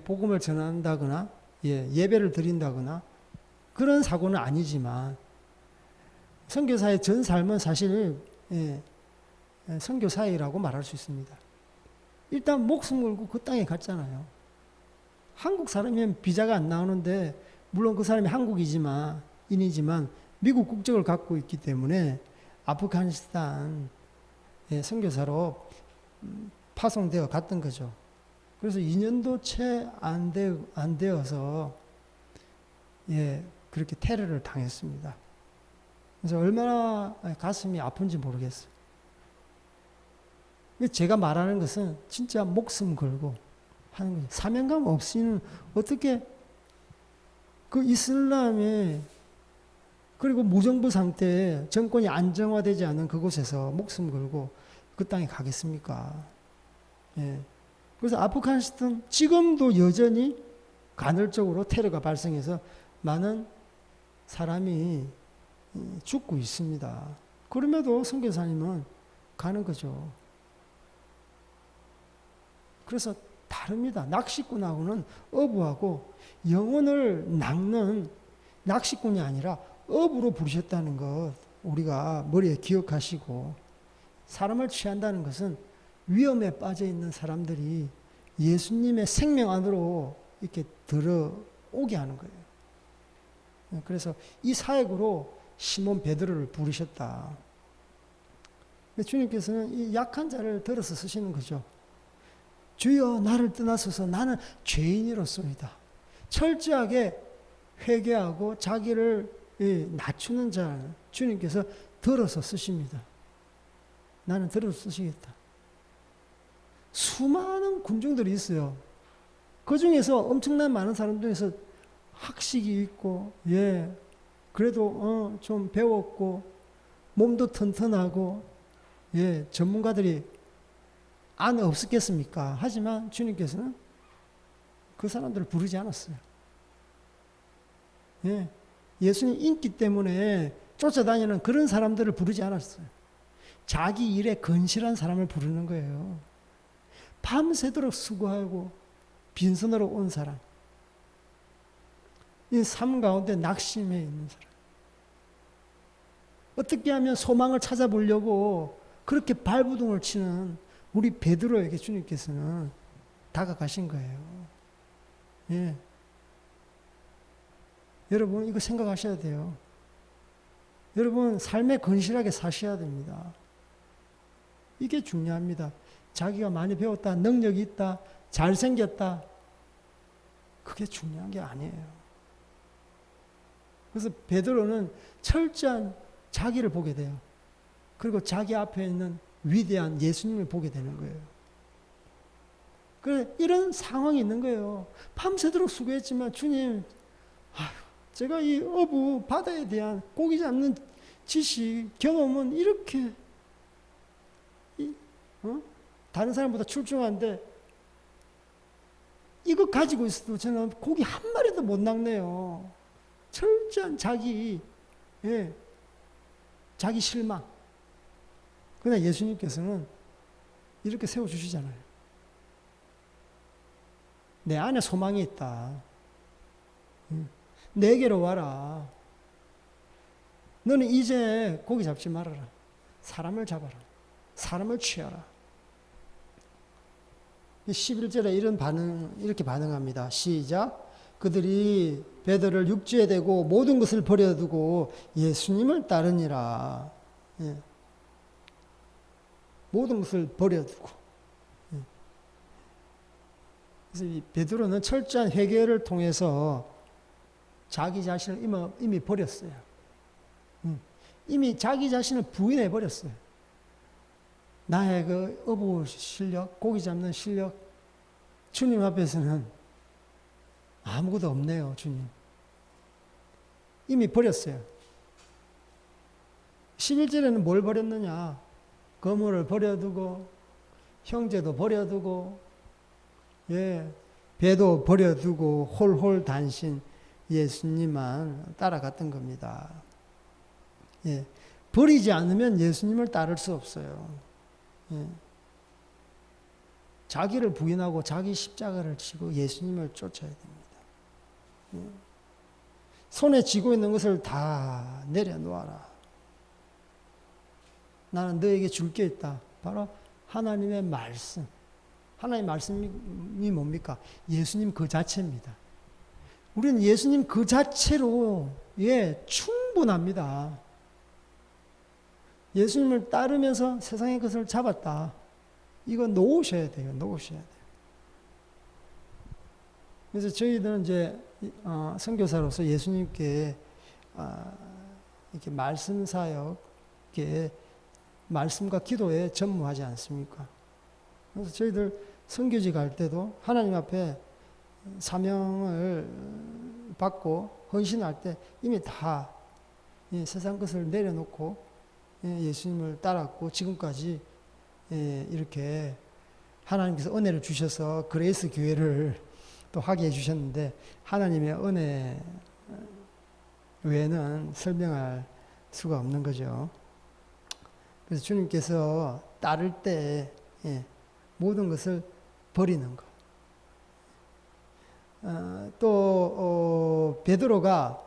복음을 전한다거나 예배를 드린다거나 그런 사고는 아니지만 선교사의 전 삶은 사실 선교사이라고 말할 수 있습니다. 일단 목숨 걸고 그 땅에 갔잖아요. 한국 사람이면 비자가 안 나오는데 물론 그 사람이 인이지만 미국 국적을 갖고 있기 때문에 아프가니스탄 선교사로 파송되어 갔던 거죠. 그래서 2년도 채 안 되어서 그렇게 테러를 당했습니다. 그래서 얼마나 가슴이 아픈지 모르겠어요. 제가 말하는 것은 진짜 목숨 걸고 하는 거죠. 사명감 없이는 어떻게 그 이슬람의 그리고 무정부 상태에 정권이 안정화되지 않은 그곳에서 목숨 걸고 그 땅에 가겠습니까? 예. 그래서 아프가니스탄 지금도 여전히 간헐적으로 테러가 발생해서 많은 사람이 죽고 있습니다. 그럼에도 선교사님은 가는 거죠. 그래서 다릅니다. 낚시꾼하고는 어부하고 영혼을 낚는 낚시꾼이 아니라 어부로 부르셨다는 것 우리가 머리에 기억하시고, 사람을 취한다는 것은 위험에 빠져 있는 사람들이 예수님의 생명 안으로 이렇게 들어오게 하는 거예요. 그래서 이 사역으로 시몬 베드로를 부르셨다. 주님께서는 이 약한 자를 들어서 쓰시는 거죠. 주여 나를 떠나소서 나는 죄인이로소이다. 철저하게 회개하고 자기를 낮추는 자 주님께서 들어서 쓰십니다. 나는 들어서 쓰시겠다. 수많은 군중들이 있어요. 그 중에서 엄청난 많은 사람 중에서 학식이 있고, 그래도 좀 배웠고, 몸도 튼튼하고, 전문가들이 안에 없었겠습니까? 하지만 주님께서는 그 사람들을 부르지 않았어요. 예수님 인기 때문에 쫓아다니는 그런 사람들을 부르지 않았어요. 자기 일에 건실한 사람을 부르는 거예요. 밤새도록 수고하고 빈손으로 온 사람, 이 삶 가운데 낙심해 있는 사람, 어떻게 하면 소망을 찾아보려고 그렇게 발부둥을 치는 우리 베드로에게 주님께서는 다가가신 거예요. 여러분 이거 생각하셔야 돼요. 여러분 삶에 건실하게 사셔야 됩니다. 이게 중요합니다. 자기가 많이 배웠다, 능력이 있다, 잘생겼다, 그게 중요한 게 아니에요. 그래서 베드로는 철저한 자기를 보게 돼요. 그리고 자기 앞에 있는 위대한 예수님을 보게 되는 거예요. 그래, 이런 상황이 있는 거예요. 밤새도록 수고했지만 주님, 제가 이 어부 바다에 대한 고기 잡는 지식, 경험은 이렇게 다른 사람보다 출중한데 이거 가지고 있어도 저는 고기 한 마리도 못 낚네요. 철저한 자기 실망. 그러나 예수님께서는 이렇게 세워주시잖아요. 내 안에 소망이 있다. 내게로 와라. 너는 이제 고기 잡지 말아라. 사람을 잡아라. 사람을 취하라. 11절에 이렇게 반응합니다. 시작. 그들이 베드로를 육지에 대고 모든 것을 버려두고 예수님을 따르니라. 모든 것을 버려두고. 그래서 이 베드로는 철저한 회개를 통해서 자기 자신을 이미 버렸어요. 이미 자기 자신을 부인해 버렸어요. 나의 그 어부 실력, 고기 잡는 실력, 주님 앞에서는 아무것도 없네요, 주님. 이미 버렸어요. 11절에는 뭘 버렸느냐? 거물을 버려두고, 형제도 버려두고, 배도 버려두고, 홀홀 단신 예수님만 따라갔던 겁니다. 버리지 않으면 예수님을 따를 수 없어요. 자기를 부인하고 자기 십자가를 지고 예수님을 쫓아야 됩니다. 손에 쥐고 있는 것을 다 내려놓아라. 나는 너에게 줄 게 있다. 바로 하나님의 말씀. 하나님의 말씀이 뭡니까? 예수님 그 자체입니다. 우리는 예수님 그 자체로 충분합니다. 예수님을 따르면서 세상의 것을 잡았다. 이거 놓으셔야 돼요. 놓으셔야 돼요. 그래서 저희들은 이제 선교사로서 예수님께 이렇게 말씀 사역에 말씀과 기도에 전무하지 않습니까? 그래서 저희들 선교지 갈 때도 하나님 앞에 사명을 받고 헌신할 때 이미 다 세상 것을 내려놓고 예수님을 따랐고 지금까지 이렇게 하나님께서 은혜를 주셔서 그레이스 교회를 또 하게 해주셨는데 하나님의 은혜 외에는 설명할 수가 없는 거죠. 그래서 주님께서 따를 때 모든 것을 버리는 것. 또 베드로가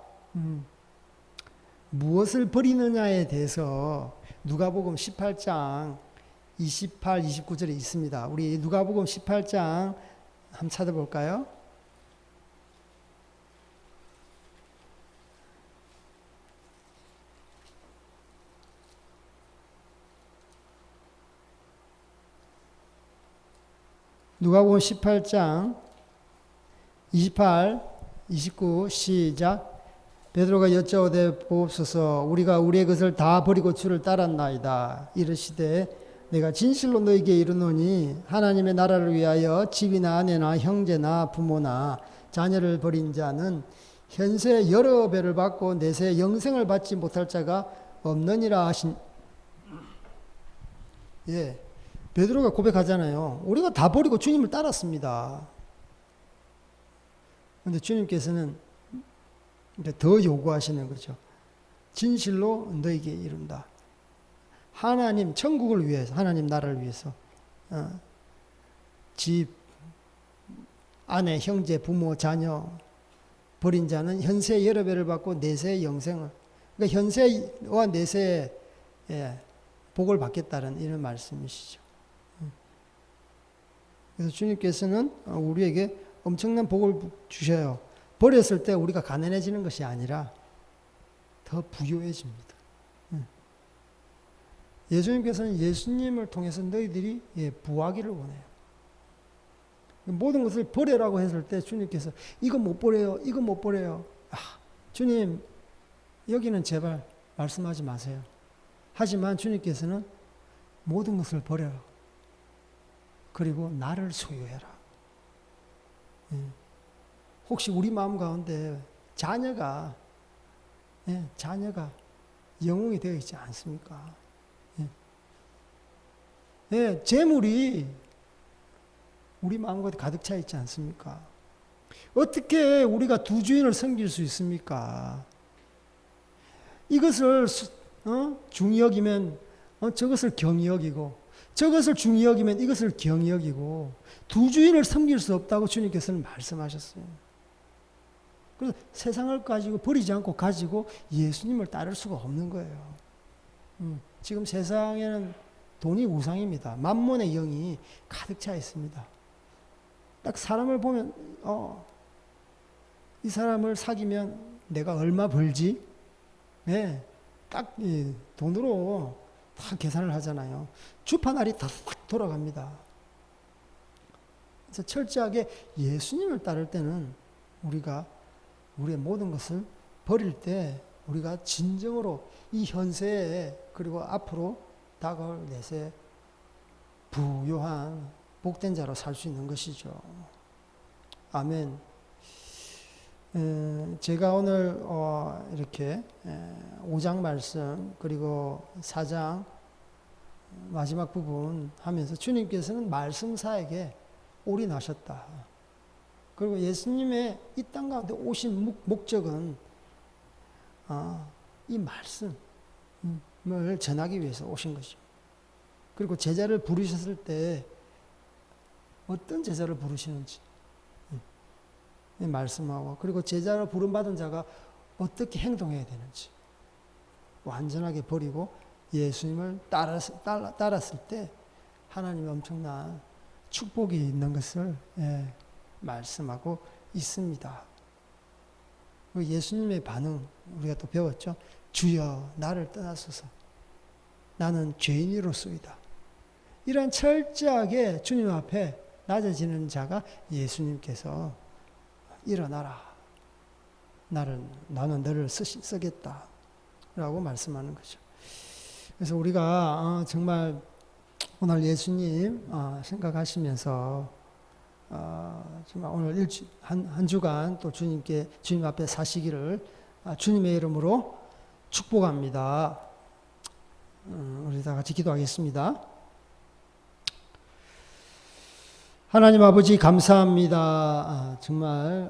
무엇을 버리느냐에 대해서 누가복음 18장 28, 29절에 있습니다. 우리 누가복음 18장 한번 찾아볼까요? 누가복음 18장 28, 29 시작. 베드로가 여짜오되 보옵소서 우리가 우리의 것을 다 버리고 주를 따랐나이다. 이르시되 내가 진실로 너희에게 이르노니 하나님의 나라를 위하여 집이나 아내나 형제나 부모나 자녀를 버린 자는 현세 여러 배를 받고 내세 영생을 받지 못할 자가 없느니라 하신. 베드로가 고백하잖아요. 우리가 다 버리고 주님을 따랐습니다. 그런데 주님께서는 더 요구하시는 거죠. 진실로 너에게 이른다. 하나님 천국을 위해서, 하나님 나라를 위해서 집, 아내, 형제, 부모, 자녀 버린 자는 현세 여러 배를 받고 내세 영생을, 그러니까 현세와 내세의 복을 받겠다는 이런 말씀이시죠. 그래서 주님께서는 우리에게 엄청난 복을 주셔요. 버렸을 때 우리가 가난해지는 것이 아니라 더 부유해집니다. 예수님께서는 예수님을 통해서 너희들이 부하기를 원해요. 모든 것을 버려라고 했을 때 주님께서 이거 못 버려요. 이거 못 버려요. 주님 여기는 제발 말씀하지 마세요. 하지만 주님께서는 모든 것을 버려라. 그리고 나를 소유해라. 혹시 우리 마음 가운데 자녀가 영웅이 되어 있지 않습니까? 재물이 우리 마음 가운데 가득 차 있지 않습니까? 어떻게 우리가 두 주인을 섬길 수 있습니까? 이것을 중히 여기면 저것을 경히 여기고 저것을 중히 여기면 이것을 경히 여기고 두 주인을 섬길 수 없다고 주님께서는 말씀하셨어요. 그래서 세상을 가지고 버리지 않고 가지고 예수님을 따를 수가 없는 거예요. 지금 세상에는 돈이 우상입니다. 만몬의 영이 가득 차 있습니다. 딱 사람을 보면 이 사람을 사귀면 내가 얼마 벌지? 딱 돈으로 다 계산을 하잖아요. 주판알이 다 돌아갑니다. 그래서 철저하게 예수님을 따를 때는 우리가 우리의 모든 것을 버릴 때 우리가 진정으로 이 현세에 그리고 앞으로 다가올 내세 부요한 복된 자로 살 수 있는 것이죠. 아멘. 제가 오늘 이렇게 5장 말씀 그리고 4장 마지막 부분 하면서 주님께서는 말씀사에게 올인하셨다. 그리고 예수님의 이 땅 가운데 오신 목적은 이 말씀을 전하기 위해서 오신 것이죠. 그리고 제자를 부르셨을 때 어떤 제자를 부르시는지 말씀하고 그리고 제자로 부름받은 자가 어떻게 행동해야 되는지 완전하게 버리고 예수님을 따랐을 때 하나님의 엄청난 축복이 있는 것을 말씀하고 있습니다. 예수님의 반응 우리가 또 배웠죠. 주여 나를 떠나소서 나는 죄인이로소이다. 이런 철저하게 주님 앞에 낮아지는 자가 예수님께서 일어나라. 나는 너를 쓰겠다. 라고 말씀하는 거죠. 그래서 우리가 정말 오늘 예수님 생각하시면서 정말 오늘 한 주간 또 주님 앞에 사시기를 주님의 이름으로 축복합니다. 우리 다 같이 기도하겠습니다. 하나님 아버지 감사합니다. 정말